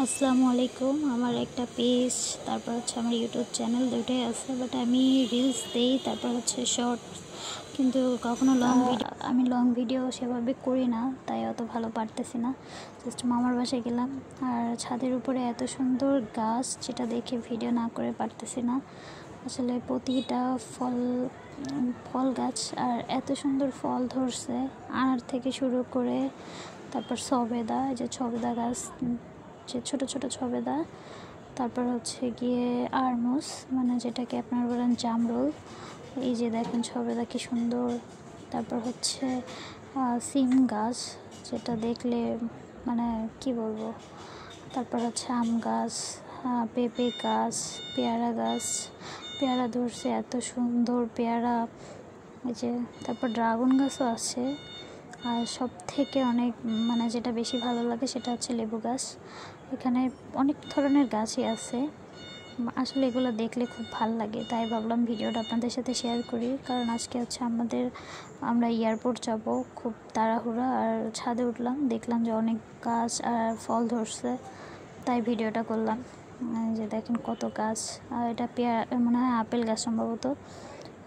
আসসালামু আলাইকুম। আমার একটা পেজ, তারপর হচ্ছে আমার ইউটিউব চ্যানেল দুটোই আছে, বাট আমি রিলস দেই, তারপর হচ্ছে শর্টস, কিন্তু কখনো লং ভিডিও সেভাবে করি না, তাই অত ভালো পারতেছি না। জাস্ট মামার বাসায় গেলাম, আর ছাদের উপরে এত সুন্দর গাছ, যেটা দেখে ভিডিও না করে পারতেছি না। আসলে প্রতিটা ফল গাছ, আর এত সুন্দর ফল ধরছে, আনার থেকে শুরু করে তারপর সবেদা, এই যে সবেদা গাছ, যে ছোট ছোট সবেদা, তারপর হচ্ছে গিয়ে আরমুস, মানে যেটাকে আপনারা বলেন জামরুল। এই যে দেখেন সবেদা কি সুন্দর। তারপর হচ্ছে সিম গাছ, যেটা দেখলে মানে কি বলবো। তারপর হচ্ছে আম গাছ, পেঁপে গাছ, পেয়ারা গাছ, পেয়ারা ধরছে এত সুন্দর পেয়ারা। এই যে তারপর ড্রাগন গাছও আছে। আর সব থেকে অনেক মানে যেটা বেশি ভালো লাগে সেটা হচ্ছে লেবু গাছ। এখানে অনেক ধরনের গাছই আছে। আসলে এগুলো দেখলে খুব ভালো লাগে, তাই ভাবলাম ভিডিওটা আপনাদের সাথে শেয়ার করি। কারণ আজকে হচ্ছে আমরা এয়ারপোর্ট যাব, খুব তাড়াহুড়া। আর ছাদে উঠলাম, দেখলাম যে অনেক গাছ আর ফল ধরছে, তাই ভিডিওটা করলাম। যে দেখেন কত গাছ। আর এটা মনে হয় আপেল গাছ সম্ভবত,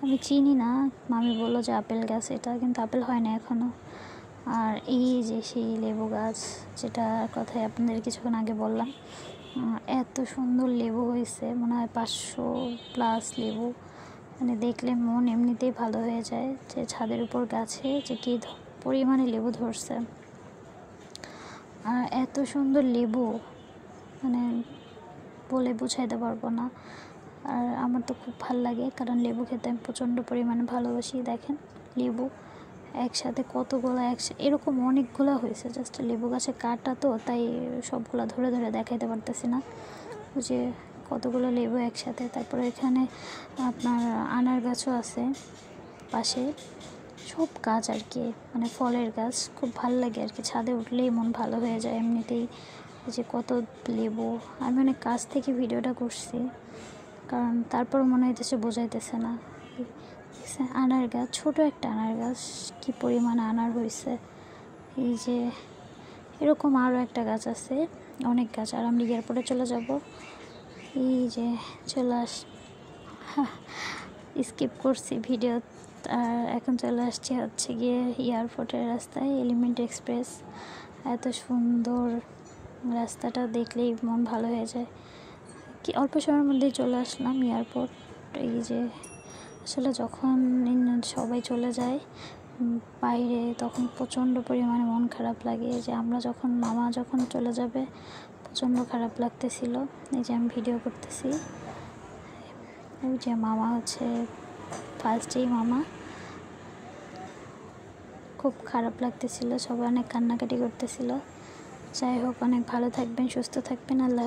আমি চিনি না। মামি বললো যে আপেল গাছ, এটা কিন্তু আপেল হয় না এখনও। আর এই যে সেই লেবু গাছ, যেটার কথাই আপনাদের কিছুক্ষণ আগে বললাম, এত সুন্দর লেবু হয়েছে, মনে হয় 500+ লেবু। মানে দেখলে মন এমনিতেই ভালো হয়ে যায়, যে ছাদের উপর গাছে যে কী পরিমাণে লেবু ধরছে। আর এত সুন্দর লেবু, মানে বলে বুঝাইতে পারবো না। আর আমার তো খুব ভালো লাগে, কারণ লেবু খেতে আমি প্রচণ্ড পরিমাণে ভালোবাসি। দেখেন লেবু একসাথে কতগুলো, এরকম অনেকগুলো হয়েছে। জাস্ট লেবু গাছে কাটা তো, তাই সবগুলো ধরে ধরে দেখাইতে পারতেছি না। ওই যে কতগুলো লেবু একসাথে। তারপরে এখানে আপনার আনার গাছও আছে পাশে। সব গাছ আর কি, মানে ফলের গাছ। খুব ভালো লাগে আর কি, ছাদে উঠলেই মন ভালো হয়ে যায় এমনিতেই। যে কত লেবু, আমি অনেক কাছ থেকে ভিডিওটা করছি, কারণ তারপর মনে হইতেছে বোঝাইতেছে না। আনার গাছ, ছোট একটা আনার গাছ, কি পরিমাণ আনার হয়েছে। এই যে এরকম আরও একটা গাছ আছে, অনেক গাছ। আর আমি এয়ারপোর্টে চলে যাব। এই যে চলে স্কিপ করছি ভিডিও। আর এখন চলে আসছি হচ্ছে গিয়ে এয়ারপোর্টের রাস্তায়, এলিমেন্ট এক্সপ্রেস। এত সুন্দর রাস্তাটা দেখলেই মন ভালো হয়ে যায়। কি অল্প সময়ের মধ্যেই চলে আসলাম এয়ারপোর্ট। এই যে আসলে যখন সবাই চলে যায় বাইরে, তখন প্রচণ্ড পরিমাণে মন খারাপ লাগে। যে মামা যখন চলে যাবে, প্রচণ্ড খারাপ লাগতেছিল। এই যে আমি ভিডিও করতেছি, ওই যে মামা হচ্ছে ফার্স্টেই মামা। খুব খারাপ লাগতেছিল, সবাই অনেক কান্নাকাটি করতেছিল। যাই হোক, অনেক ভালো থাকবেন, সুস্থ থাকবেন। আল্লাহ।